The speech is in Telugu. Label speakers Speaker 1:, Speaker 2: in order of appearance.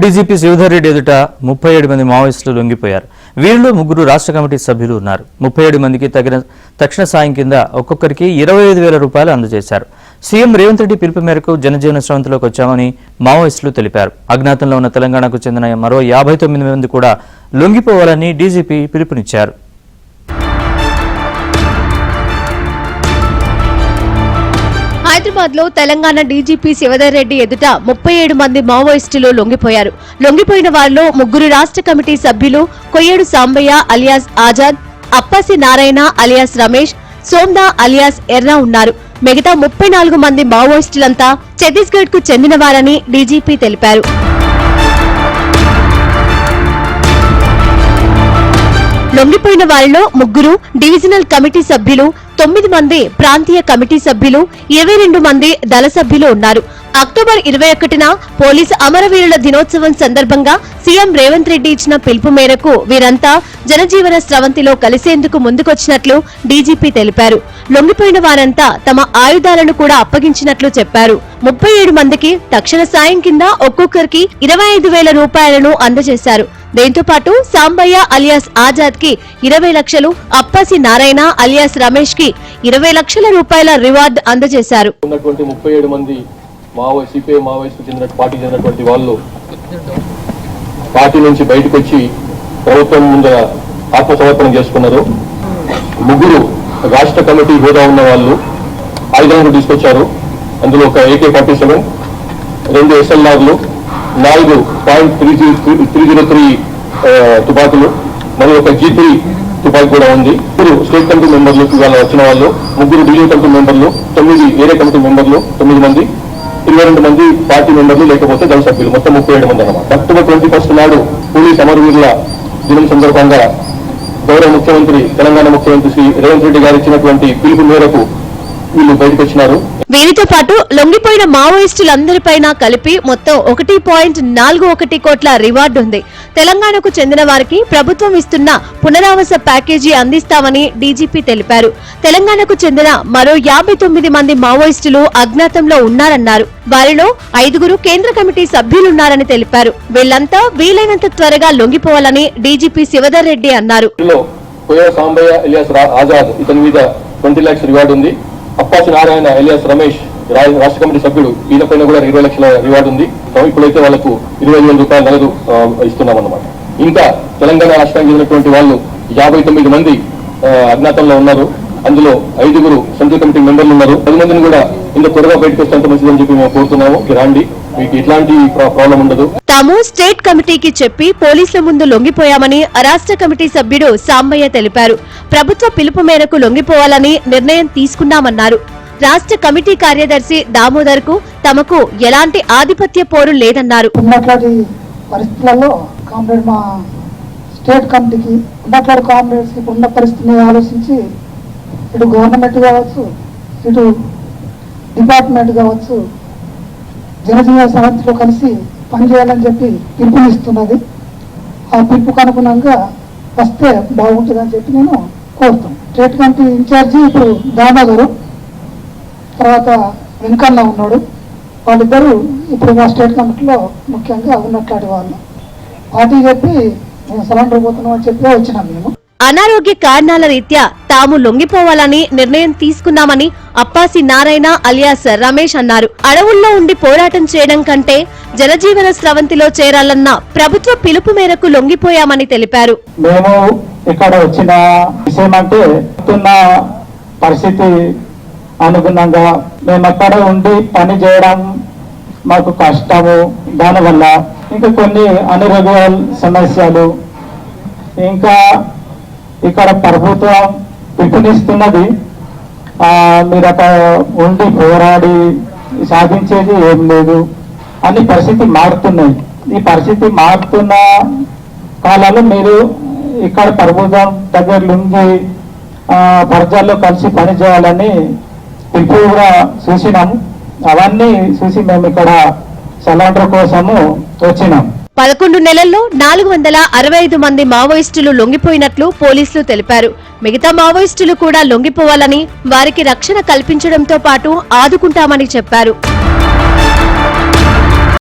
Speaker 1: డీజీపీ శ్రీధర్ రెడ్డి ఎదుట 37 మంది మావోయిస్టులు లొంగిపోయారు. వీరిలో 3 రాష్ట్ర కమిటీ సభ్యులు ఉన్నారు. 37 మందికి తక్షణ సాయం కింద ఒక్కొక్కరికి 25,000 రూపాయలు అందజేశారు. సీఎం రేవంత్ రెడ్డి పిలుపు మేరకు జనజీవన స్రవంతిలోకి వచ్చామని మావోయిస్టులు తెలిపారు. అజ్ఞాతంలో ఉన్న తెలంగాణకు చెందిన మరో 59 మంది కూడా లొంగిపోవాలని డీజీపీ పిలుపునిచ్చారు.
Speaker 2: హైదరాబాద్ లో తెలంగాణ డీజీపీ శ్రీధర్ రెడ్డి ఎదుట 37 మంది మావోయిస్టులు లొంగిపోయారు. లొంగిపోయిన వారిలో 3 రాష్ట్ర కమిటీ సభ్యులు Koyyedu Sambaiah alias Azad, Appasi Narayana alias Ramesh, Sonda alias Erra ఉన్నారు. మిగతా 34 మంది మావోయిస్టులంతా ఛత్తీస్గఢ్ కు చెందిన వారని డీజీపీ తెలిపారు. లొంగిపోయిన వారిలో 3 డివిజనల్ కమిటీ సభ్యులు, 9 మంది ప్రాంతీయ కమిటీ సభ్యులు, 22 మంది దళ సభ్యులు ఉన్నారు. అక్టోబర్ 21న పోలీసు అమరవీరుల దినోత్సవం సందర్భంగా సీఎం రేవంత్ రెడ్డి ఇచ్చిన పిలుపు మేరకు వీరంతా జనజీవన స్రవంతిలో కలిసేందుకు ముందుకొచ్చినట్లు డీజీపీ తెలిపారు. లొంగిపోయిన వారంతా తమ ఆయుధాలను కూడా అప్పగించినట్లు చెప్పారు. 37 మందికి తక్షణ సాయం కింద ఒక్కొక్కరికి 25,000 రూపాయలను అందజేశారు. దీంతో పాటు సాంబయ్య అలియాస్ ఆజాద్ కి 20 లక్షలు, అప్పాసి నారాయణ అలియాస్ రమేష్ కి 20 లక్షల రూపాయల రివార్డు అందజేశారు.
Speaker 3: 37 మంది సిపిఐ మావోయిస్టు చెందిన పార్టీకి చెందినటువంటి వాళ్ళు పార్టీ నుంచి బయటకు వచ్చి ప్రభుత్వం ముందు ఆత్మసమర్పణ చేసుకున్నారు. 3 రాష్ట్ర కమిటీ హోదా ఉన్న వాళ్ళు ఆయుధాలను తీసుకొచ్చారు. అందులో ఒక AK-47, 2 SLRలు, 4.303 తుపాకులు మరియు ఒక G3 తుపాకి కూడా ఉంది. 3 స్టేట్ కమిటీ మెంబర్లు ఇవాళ వచ్చిన వాళ్ళు, 3 డివిజన్ కమిటీ మెంబర్లు, 9 ఏరియా కమిటీ మెంబర్లు, 9 మంది, 22 మంది పార్టీ మెంబర్లు, లేకపోతే దళ సభ్యులు, మొత్తం 37 మంది అన్నమాట. అక్టోబర్ 21 నాడు పోలీస్ అమరవీరుల దినం సందర్భంగా గౌరవ ముఖ్యమంత్రి, తెలంగాణ ముఖ్యమంత్రి శ్రీ రేవంత్ రెడ్డి గారు ఇచ్చినటువంటి పిలుపు మేరకు వీళ్ళు బయటకు వచ్చినారు.
Speaker 2: వీరితో పాటు లొంగిపోయిన మావోయిస్టులందరిపైన కలిపి మొత్తం 1.41 కోట్ల రివార్డు ఉంది. తెలంగాణకు చెందిన వారికి ప్రభుత్వం ఇస్తున్న పునరావాస ప్యాకేజీ అందిస్తామని డీజీపీ తెలిపారు. తెలంగాణకు చెందిన మరో 59 మంది మావోయిస్టులు అజ్ఞాతంలో ఉన్నారన్నారు. వారిలో 5 కేంద్ర కమిటీ సభ్యులున్నారని తెలిపారు. వీళ్లంతా వీలైనంత త్వరగా లొంగిపోవాలని డీజీపీ శ్రీధర్ రెడ్డి అన్నారు.
Speaker 3: సాంబయ్య అలియాస్ ఆజాద్, ఇతని మీద 20 లక్షల రివార్డు ఉంది. అప్పాసి నారాయణ అలియాస్ రమేష్, రాష్ట్ర కమిటీ సభ్యుడు, ఈయనపైన కూడా 20 లక్షల రివార్డు ఉంది. ఇప్పుడైతే వాళ్లకు 25,000 రూపాయలు నగదు ఇస్తున్నాం అన్నమాట. ఇంకా తెలంగాణ రాష్ట్రానికి చెందినటువంటి వాళ్ళు 59 మంది అజ్ఞాతంలో ఉన్నారు. అందులో 5 సెంట్రల్ కమిటీ మెంబర్లు ఉన్నారు. 10 మందిని కూడా ఇంత త్వరగా బయటకు వస్తే అంత మంచిదని చెప్పి మేము కోరుతున్నాము. రాండి, మీకు ఎట్లాంటి ప్రాబ్లం ఉండదు.
Speaker 2: తాము స్టేట్ కమిటీకి చెప్పి పోలీసుల ముందు లొంగిపోయామని రాష్ట్ర కమిటీ సభ్యుడు సాంబయ్య తెలిపారు. ప్రభుత్వ పిలుపు మేరకు లొంగిపోవాలని నిర్ణయం తీసుకున్నామన్నారు. రాష్ట్ర కమిటీ కార్యదర్శి దామోదర్ కు తమకు ఎలాంటి ఆధిపత్య పోరు లేదన్నారు.
Speaker 4: పరిస్థితులలో కామ్రేడ్ మా స్టేట్ కమిటీకి ఉన్నట్లాంటి కామ్రేడ్స్ ఉన్న పరిస్థితిని ఆలోచించి ఇటు గవర్నమెంట్ కావచ్చు, ఇటు డిపార్ట్మెంట్ కావచ్చు, జనజీవన సమితిలో కలిసి పనిచేయాలని చెప్పి పిలుపునిస్తున్నది. ఆ పిలుపుకు అనుగుణంగా వస్తే బాగుంటుందని చెప్పి నేను కోరుతాను. స్టేట్ కమిటీ ఇన్ఛార్జి ఇప్పుడు దామోదరు, తర్వాత వెంకన్న ఉన్నాడు. వాళ్ళిద్దరూ ఇప్పుడు మా స్టేట్ కమిటీలో ముఖ్యంగా ఉన్నట్లాంటి వాళ్ళు. పార్టీ చెప్పి మేము సరెండర్ పోతున్నాం అని చెప్పి వచ్చినాం. మేము
Speaker 2: అనారోగ్య కారణాల రీత్యా తాము లొంగిపోవాలని నిర్ణయం తీసుకున్నామని అప్పాసి నారాయణ అలియాస్ రమేష్ అన్నారు. అడవుల్లో ఉండి పోరాటం చేయడం కంటే జనజీవన స్రవంతిలో చేరాలన్న ప్రభుత్వ పిలుపు మేరకు లొంగిపోయామని తెలిపారు.
Speaker 5: మేము ఇక్కడ వచ్చిన విషయం అంటే పరిస్థితి అనుగుణంగా మేము అక్కడ ఉండి పని చేయడం మాకు కష్టము. దానివల్ల ఇంకా కొన్ని అనారోగ్య సమస్యలు, ఇంకా ఇక్కడ ప్రభుత్వం పిలుపునిస్తున్నది మీరు అక్కడ ఉండి పోరాడి సాధించేది ఏం లేదు అని పరిస్థితి మారుతున్నాయి. ఈ పరిస్థితి మారుతున్న కాలంలో మీరు ఇక్కడ ప్రభుత్వం దగ్గర నుండి ప్రజల్లో కలిసి పనిచేయాలని పిలుపు కూడా చూసినాము. అవన్నీ చూసి మేము ఇక్కడ సరెండర్ కోసము వచ్చినాం.
Speaker 2: 11 నెలల్లో 465 మంది మావోయిస్టులు లొంగిపోయినట్లు పోలీసులు తెలిపారు. మిగతా మావోయిస్టులు కూడా లొంగిపోవాలని, వారికి రక్షణ కల్పించడంతో పాటు ఆదుకుంటామని చెప్పారు.